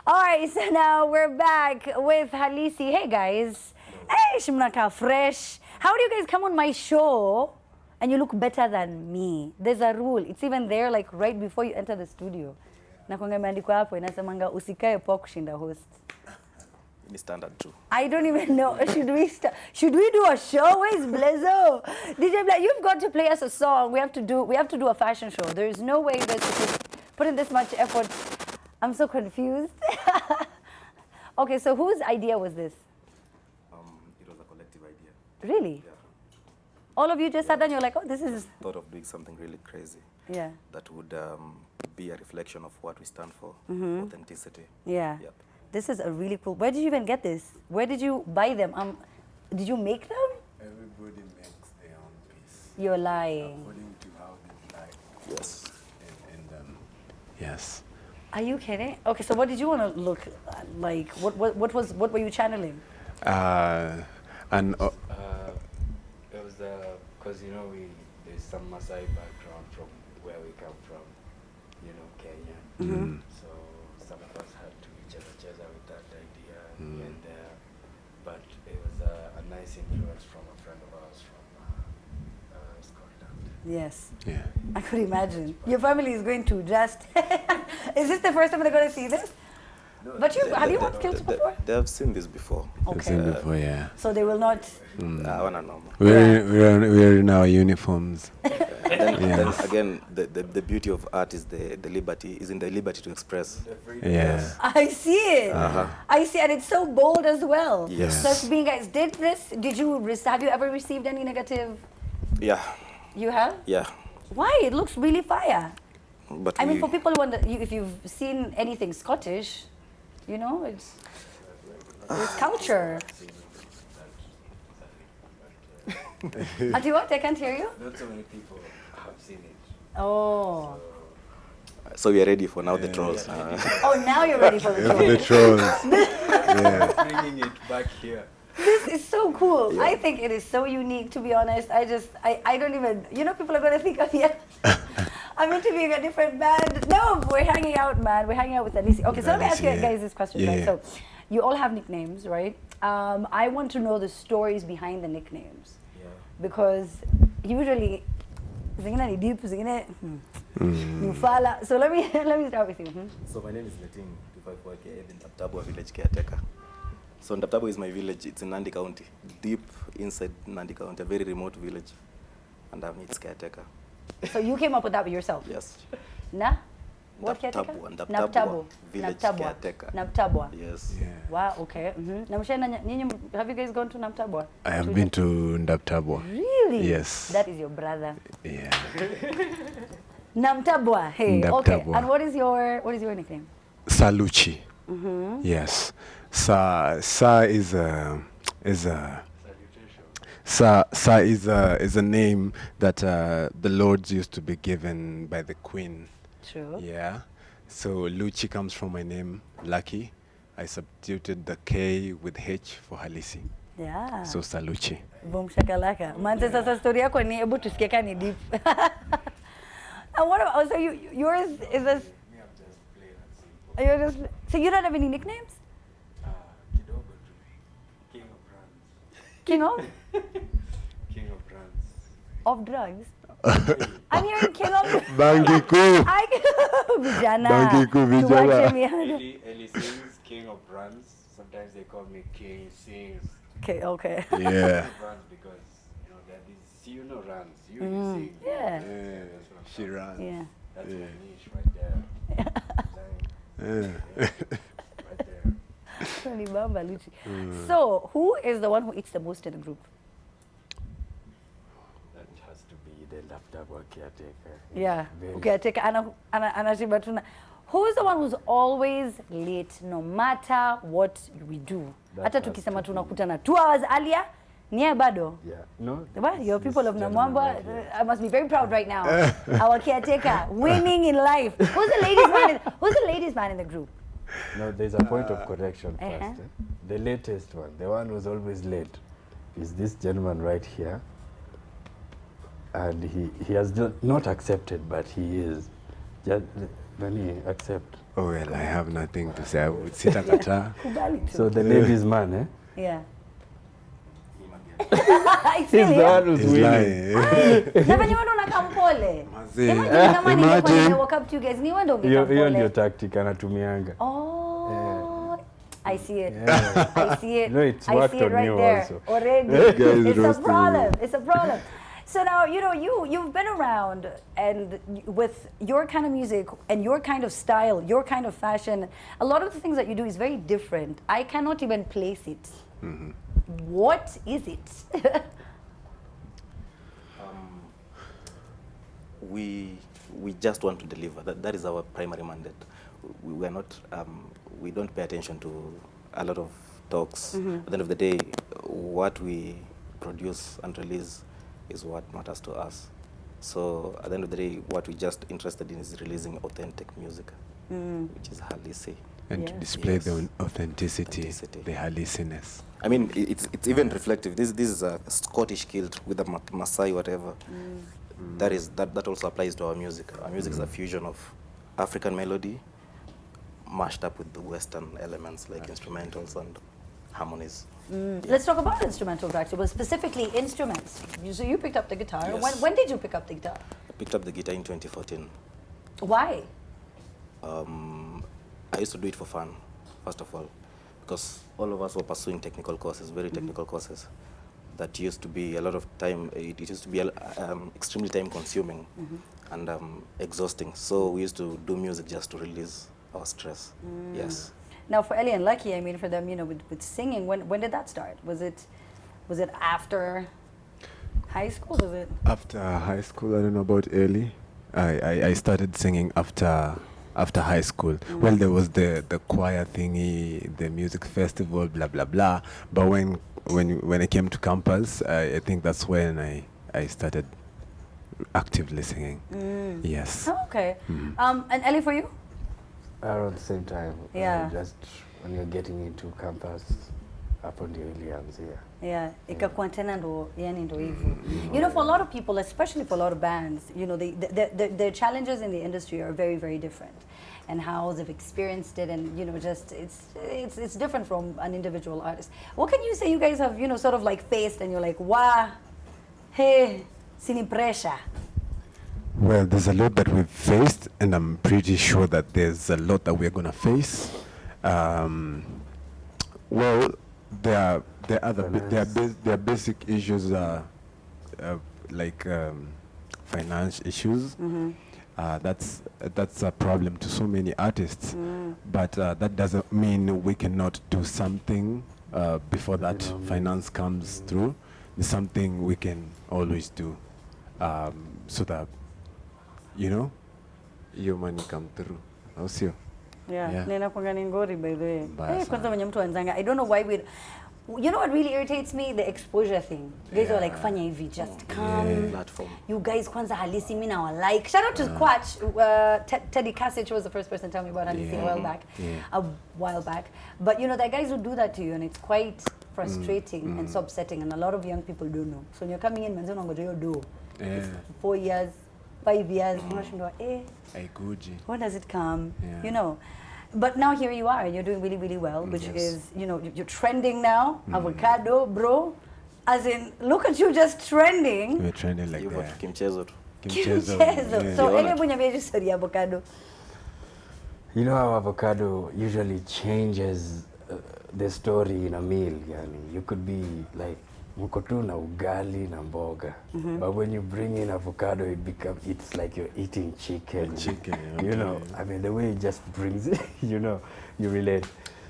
All right, so now we're back with Halisi. Hey guys, hey Shimnaka fresh. How do you guys come on my show and you look better than me? There's a rule. It's even there, like right before you enter the studio. Nakwanga imeandikwa hapo inasemanga usikae poa kushinda host. Ni standard too. I don't even know. Should we do a show? Where's Blezo? DJ Black, you've got to play us a song. We have to do a fashion show. There is no way that you could put in this much effort. I'm so confused. Okay, so whose idea was this? It was a collective idea. Really? Yeah. All of you just sat down, you're like, oh, this is... Thought of doing something really crazy. Yeah. That would be a reflection of what we stand for, authenticity. Yeah. Yep. This is a really cool... Where did you even get this? Where did you buy them? Did you make them? Everybody makes their own piece. You're lying. According to how they like. Yes. And yes. Are you kidding? Okay, so what did you want to look like? What were you channeling? And it was because there's some Maasai background from where we come from, Kenya. So some of us had to cheza with that idea and but it was a nice influence from a friend of ours from Scotland. Yes. yeah. I could imagine. Your family is going to just... Is this the first time they're going to see this? But have you watched Kills before? They have seen this before. I've seen before, yeah. So they will not... I wanna know. We're in our uniforms. Then again, the beauty of art is the liberty, is in the liberty to express. Yeah. I see it. I see, and it's so bold as well. Yes. So being guys, have you ever received any negative? Yeah. You have? Yeah. Why? It looks really fire. But I mean, for people who if you've seen anything Scottish, it's culture. Ati what? I can't hear you. Not so many people have seen it. Oh. So we are ready for now the trolls. Oh, now you're ready for the show. The trolls. Bringing it back here. This is so cool. Yeah. I think it is so unique, to be honest. I don't even, people are going to think of you. I'm interviewing a different band. No, we're hanging out, man. We're hanging out with Halisi. Okay, so let me ask you guys this question, right? So you all have nicknames, right? I want to know the stories behind the nicknames. Yeah. Because usually, zingine ni deep, zingine ni ufala. So let me start with you. So my name is Leting, 254 aka the Ndaptabwa village caretaker. So Ndaptabwa is my village. It's in Nandi County, deep inside Nandi County, a very remote village, and I'm its caretaker. So you came up with that yourself? Yes. Na? What caretaker? Ndaptabwa village caretaker. Ndaptabwa. Yes. Yeah. Wow. Okay. Have you guys gone to Ndaptabwa? I have been to Ndaptabwa. Really? Yes. That is your brother. Yeah. Ndaptabwa. Hey. Ndaptabwa. Okay. And what is your nickname? Saluchi. Yes. Sa is a is a name that the lords used to be given by the queen. True. Yeah. So Luchi comes from my name, Lucky. I substituted the K with H for Halisi. Yeah. So Saluchi. Boom shakalaka. Manze sasa story yako ni hebu tusikie kani deep. And what about, so yours is this? Me, I'm just plain and simple. So you don't have any nicknames? Kidogo tu. King of brands. King of? King of brands. Of drugs? I'm hearing king of... Bangiku. Vijana. Bangiku, vijana. Ellie sings King of brands. Sometimes they call me King Sings. Okay. Yeah. Brands because there is runs. You sing. Yeah. That's what I'm She runs. Yeah. That's my niche right there. Right there. Remember, Luchi. So, who is the one who eats the most in the group? That has to be the Ndaptabwa caretaker. Yeah. Very. Caretaker. Anashiba tuna. Who is the one who's always late, no matter what we do? Hata tukisema tunakutana 2 hours earlier, niye bado. Yeah. No. Well, you're people of Namwamba. Right, I must be very proud right now. Our caretaker, winning in life. Who's the ladies man in the group? No, there's a point of correction first. Eh? The latest one, the one who's always late, is this gentleman right here. And he has not accepted, but he is. Just, when he accept. Oh well, I have nothing to say. I would sit akata. Kubali tu. So the ladies' man, eh? Yeah. I feel He's the one him. who's He's winning. lying. Na venye wendo unakampole. Mazee. Imagine kama ningekuwa Imagine. nime walk up to you guys, ni wendo Hiyo ndio ungekampole. tactic anatumianga. Oh, I see it. Yeah. I see it. No, it's I worked see it on right you there also. already. Guys It's a roasting problem. me. It's a problem. So now you've been around, and with your kind of music and your kind of style, your kind of fashion, a lot of the things that you do is very different. I cannot even place it. What is it? We just want to deliver. That is our primary mandate. We are not. We don't pay attention to a lot of talks. At the end of the day, what we produce and release is what matters to us. So at the end of the day, what we're just interested in is releasing authentic music, which is Halisi. And to Yes. display Yes. the authenticity, Authenticity. the Halisiness. I mean, it's even reflective. This is a Scottish kilt with a Maasai whatever. That also applies to our music. Our music is a fusion of African melody mashed up with the Western elements like instrumentals and harmonies. Let's talk about instrumental tracks, but specifically instruments. So you picked up the guitar. Yes. When did you pick up the guitar? I picked up the guitar in 2014. Why? I used to do it for fun, first of all, because all of us were pursuing technical courses, very technical courses. That used to be a lot of time. It used to be extremely time consuming and exhausting. So we used to do music just to release our stress. Yes. Now for Ellie and Lucky, I mean for them, with singing, when did that start? Was it after high school? Was it? After high school, I don't know about early. I started singing after high school. Well, there was the choir thingy, the music festival, blah blah blah. But when I came to campus, I think that's when I started actively singing. Yes. Oh, okay. And Ellie, for you? Around the same time. Yeah. Just when you're getting into campus, hapo ndio ilianzia. Yeah, ikakuwa tena ndo yani ndo hivyo. For a lot of people, especially for a lot of bands, the challenges in the industry are very, very different, and how they've experienced it, and just it's different from an individual artist. What can you say you guys have sort of like faced, and you're like, wow, hey, sini pressure? Well, there's a lot that we've faced, and I'm pretty sure that there's a lot that we're gonna face. Well, there are basic issues like finance issues. That's a problem to so many artists, but that doesn't mean we cannot do something before that finance comes through. It's something we can always do, so that your money come through. Also. Yeah. Nena kwanga ngori by the way. Mbaya Kwanza sana. wenye mtu anzanga. I don't know why we. You know what really irritates me? The exposure thing. You guys are like, fanya hivi, just come. Platform. You guys kwanza Halisi mi na like. Shout out to Squatch. Teddy Cassich was the first person to tell me about Halisi a while back. A while back. But there are guys who do that to you, and it's quite frustrating and so upsetting, and a lot of young people don't know. So when you're coming in, manzo nangoja hiyo do. 4 years, 5 years, unashindwa Aikuji. when does it come? Yeah. But now here you are, and you're doing really, really well, which Yes. is, you're trending now. Avocado, bro. As in, look at you just trending. We're trending like You that. have Kimchezo. Kimchezo. Kimchezo. Yeah. So, You're ele honored. bunyambia story avocado. You know how avocado usually changes the story in a meal. Yani, you could be like mko tu na ugali na mboga, but when you bring in avocado, it's like you're eating chicken. Chicken, I mean the way it just brings it, you relate.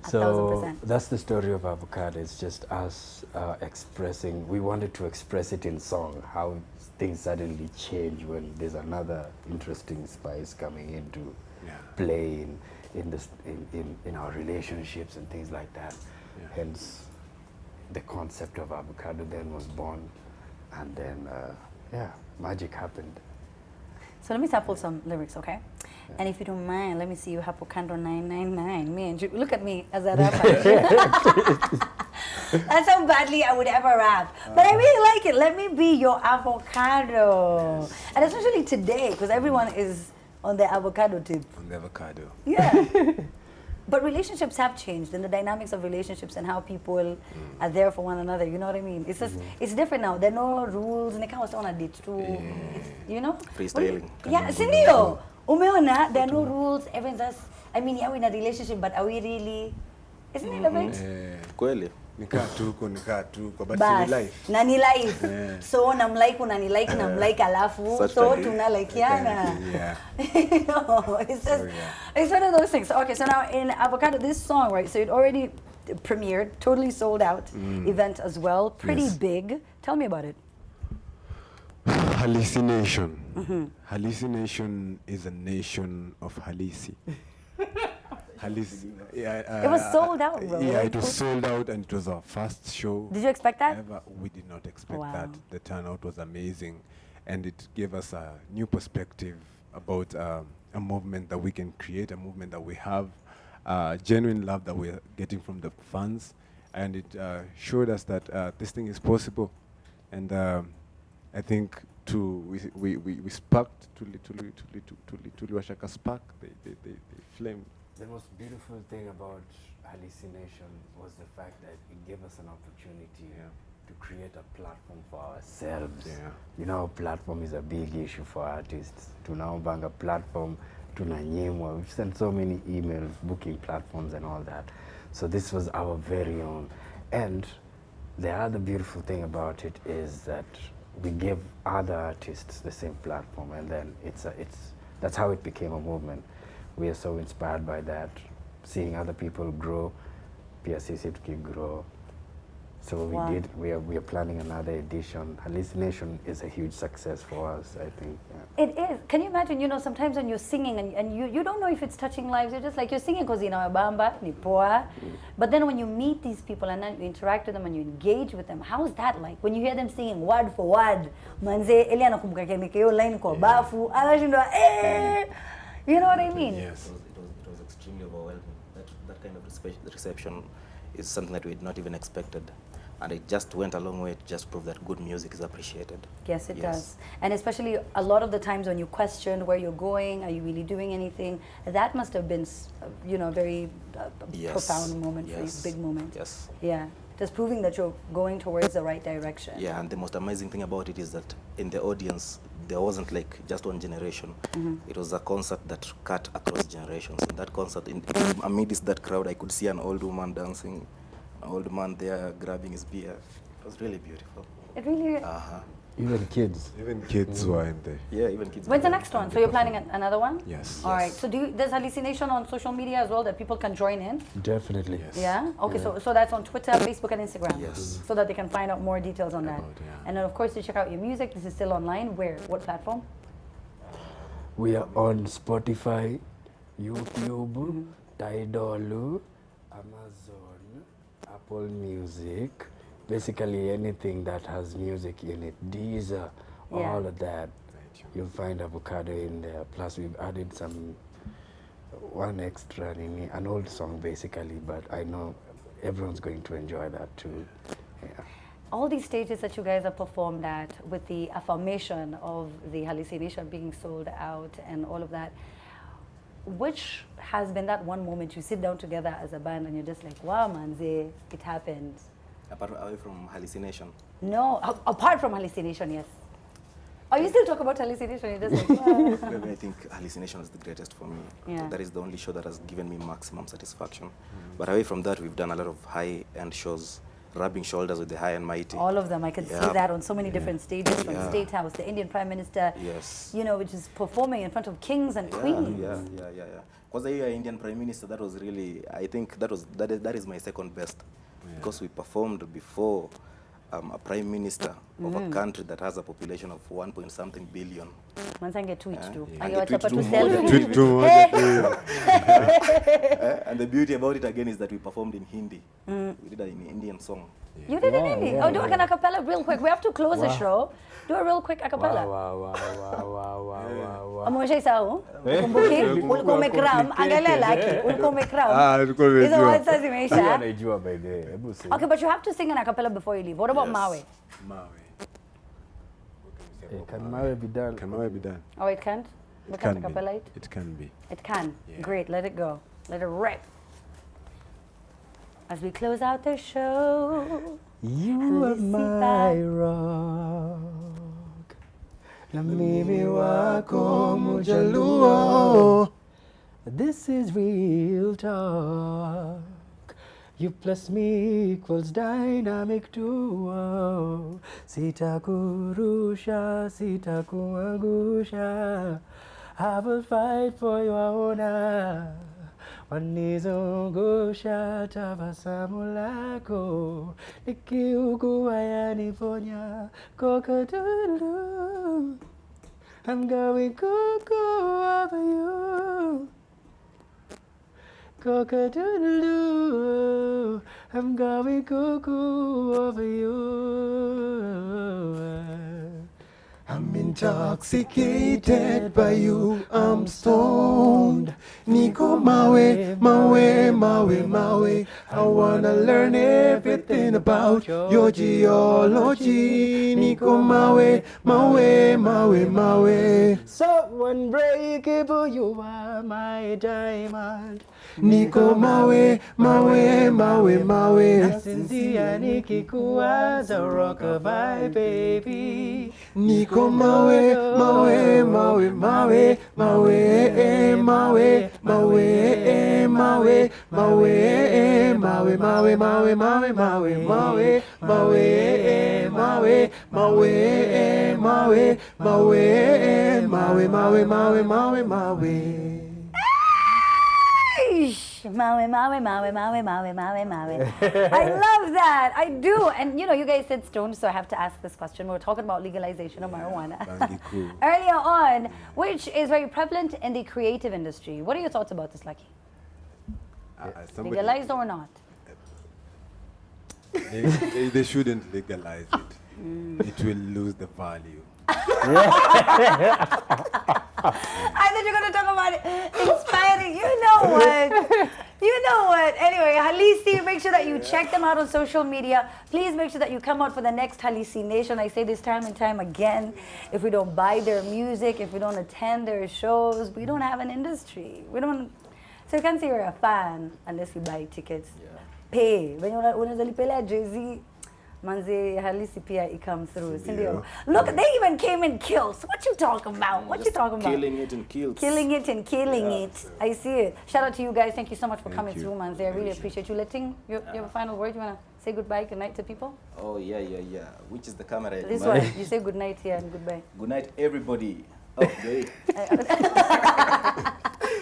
1000%. That's the story of avocado. It's just us expressing. We wanted to express it in song. How things suddenly change when there's another interesting spice coming into play in our relationships and things like that. Hence, the concept of avocado then was born, and then magic happened. So let me sample some lyrics, okay? And if you don't mind, let me see you avocado 999. Me and you, look at me as a rapper. That's how badly I would ever rap. But I really like it. Let me be your avocado. And especially today, because everyone is on the avocado tip. On the avocado. Yeah. But relationships have changed, and the dynamics of relationships and how people are there for one another. You know what I mean? It's just it's different now. There are no rules. And on a date too. You know? Freestyling. Yeah, sindio. Umeona, there are no rules. Everyone's just. I mean, yeah, we're in a relationship, but are we really? Isn't it a bit? Kweli. Nikaa tuko, but Bas, in life. nani life. So namlike unanilike namlike alafu so tunalikeana. Yeah. No, it's just it's one of those things. Okay, so now in Avocado, this song, right? So it already premiered, totally sold out event as well, pretty big. Tell me about it. Hallucination. Hallucination is a nation of Halisi. It was sold out, bro. Yeah, it was sold out, and it was our first show. Did you expect that? Ever. We did not expect Wow. that. The turnout was amazing, and it gave us a new perspective about a movement that we can create, a movement that we have, genuine love that we're getting from the fans, and it showed us that this thing is possible. And I think we sparked tuliwashaka spark, they flamed. The most beautiful thing about Hallucination was the fact that it gave us an opportunity to create a platform for ourselves. Yeah. You know, platform is a big issue for artists. To now bang a platform, tunanyimwa. We've sent so many emails, booking platforms and all that. So this was our very own. And the other beautiful thing about it is that we give other artists the same platform, and then that's how it became a movement. We are so inspired by that, seeing other people grow, PSCC to grow. So we are planning another edition. Hallucination is a huge success for us, I think. Yeah. It is. Can you imagine, you know, sometimes when you're singing and you don't know if it's touching lives, you're just like, you're singing because you know, bamba, ni poa. But then when you meet these people and then you interact with them and you engage with them, how's that like? When you hear them singing word for word, manze, Elia nakumbuka kemike line kwa bafu, anashindwa, you know what I mean? Yes. It was extremely overwhelming. That kind of reception is something that we had not even expected. And it just went a long way to just prove that good music is appreciated. Yes, it does. And especially a lot of the times when you questioned where you're going, are you really doing anything? That must have been, you know, a very profound moment for you, big moment. Yes. Yeah, just proving that you're going towards the right direction. Yeah, and the most amazing thing about it is that in the audience, there wasn't like just one generation. It was a concert that cut across generations. In that concert, amidst that crowd, I could see an old woman dancing, an old man there grabbing his beer. It was really beautiful. It really. Even kids. Even kids were in there. Yeah, even kids. When's the next one? So you're planning another one? Yes. All right. So there's Hallucination on social media as well that people can join in? Definitely. Yes. Yeah? Okay, so that's on Twitter, Facebook, and Instagram? Yes. So that they can find out more details on that. Yeah. And then, of course, to check out your music, this is still online. Where? What platform? We are on Spotify, YouTube, Tidal, Amazon, Apple Music, basically anything that has music in it, Deezer, all of that. You'll find Avocado in there. Plus we've added one extra, an old song basically, but I know everyone's going to enjoy that too. Yeah. All these stages that you guys have performed at, with the affirmation of the Hallucination being sold out and all of that, which has been that one moment you sit down together as a band and you're just like, wow, manze, it happened? Away from Hallucination? No, apart from Hallucination, yes. Oh, you still talk about Hallucination, you're just like, wow. Maybe I think Hallucination is the greatest for me. Yeah. That is the only show that has given me maximum satisfaction. But away from that, we've done a lot of high-end shows, rubbing shoulders with the high and mighty. All of them, I can see that on so many different stages, from State House, the Indian Prime Minister, you know, which is performing in front of kings and queens. Yeah. Because the Indian Prime Minister, that was really, I think that is my second best. Because we performed before a Prime Minister of a country that has a population of 1.something billion. Manzange tweet too. And the beauty about it again is that we performed in Hindi. We did an Indian song. You did it in Hindi? Oh, do an a cappella real quick. We have to close the show. Do a real quick a cappella. Wow. Amosha isao. Kumbuki, ulko mekram, angala laki, ulko mekram. Is what says Imesha. Okay, but you have to sing an a cappella before you leave. What about Mawe? Mawe. Can Mawe be done? Can Mawe be done? Oh, it can't? We It can't can be. acapella it? It can be. It can. Yeah. Great. Let it go. Let it rip. As we close out the show. You are Halisi my ba? rock. Na mimi wako mujaluo. This is real talk. You plus me equals dynamic duo. Sitakurusha, sitakuangusha. I will fight for your honor. Wanizungusha tabasamu lako. Nikiugua yaniponya cock-a-doodle-doo. I'm going cuckoo over you. Cock-a-doodle-doo. I'm going cuckoo over you. I'm intoxicated by you, I'm stoned. Niko mawe, mawe, mawe, mawe. I wanna learn everything about your geology. Niko mawe, mawe, mawe, mawe. So unbreakable, you are my diamond. Niko mawe, mawe, mawe, mawe. Nasinzia nikikuwaza rockabye, baby. Niko mawe, mawe, mawe, mawe, mawe, mawe, mawe, mawe, mawe, mawe, mawe, mawe, mawe, mawe, mawe, mawe, mawe, mawe, mawe, mawe. Maui, Maui, Maui, Maui, Maui, Maui, Maui. I love that. I do. And you know, you guys said stoned, so I have to ask this question. We're talking about legalization of marijuana Bangi cool. earlier on, which is very prevalent in the creative industry. What are your thoughts about this, Lucky? Somebody- Legalized or not? they shouldn't legalize it. It will lose the value. I thought you were going to talk about it. Inspiring. You know what? You know what? Anyway, Halisi, make sure that you check them out on social media. Please make sure that you come out for the next Halisi Nation. I say this time and time again. If we don't buy their music, if we don't attend their shows, we don't have an industry. We don't. So you can't say you're a fan unless you buy tickets. Yeah. Pay. When you're Jay-Z, Manze Halisi pia come through. Sindio? Yeah. Look, they even came in kills. What you talking about? What you Just talking about? Killing it in kills. Killing it and killing Yeah. it. I see it. Shout out to you guys. Thank you so much for Thank coming you. through, Manze. I really appreciate you. Letting you have a final word. You wanna say goodbye, good night to people? Oh, yeah. Which is the camera? This man? one. You say good night here and goodbye. Good night, everybody. Oh, great.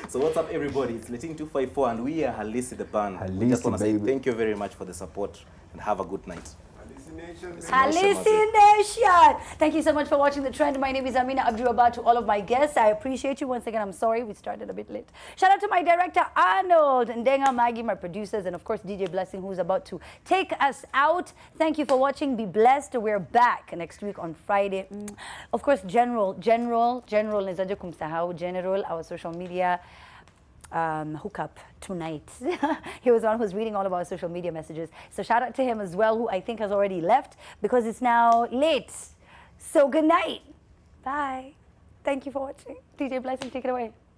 So what's up, everybody? It's Letting 254, and we are Halisi the band. We just Halisi, want to say baby. thank you very much for the support, and have a good night. Halisi Nation. Thank you so much for watching The Trend. My name is Amina Abdurabad. To all of my guests, I appreciate you. Once again, I'm sorry we started a bit late. Shout out to my director, Arnold, and Ndenga Maggie, my producers, and of course, DJ Blessing, who's about to take us out. Thank you for watching. Be blessed. We're back next week on Friday. Of course, General, Nezaje kumsahau, General, our social media hookup tonight. He was the one who's reading all of our social media messages. So shout out to him as well, who I think has already left because it's now late. So good night. Bye. Thank you for watching. DJ Blessing, take it away.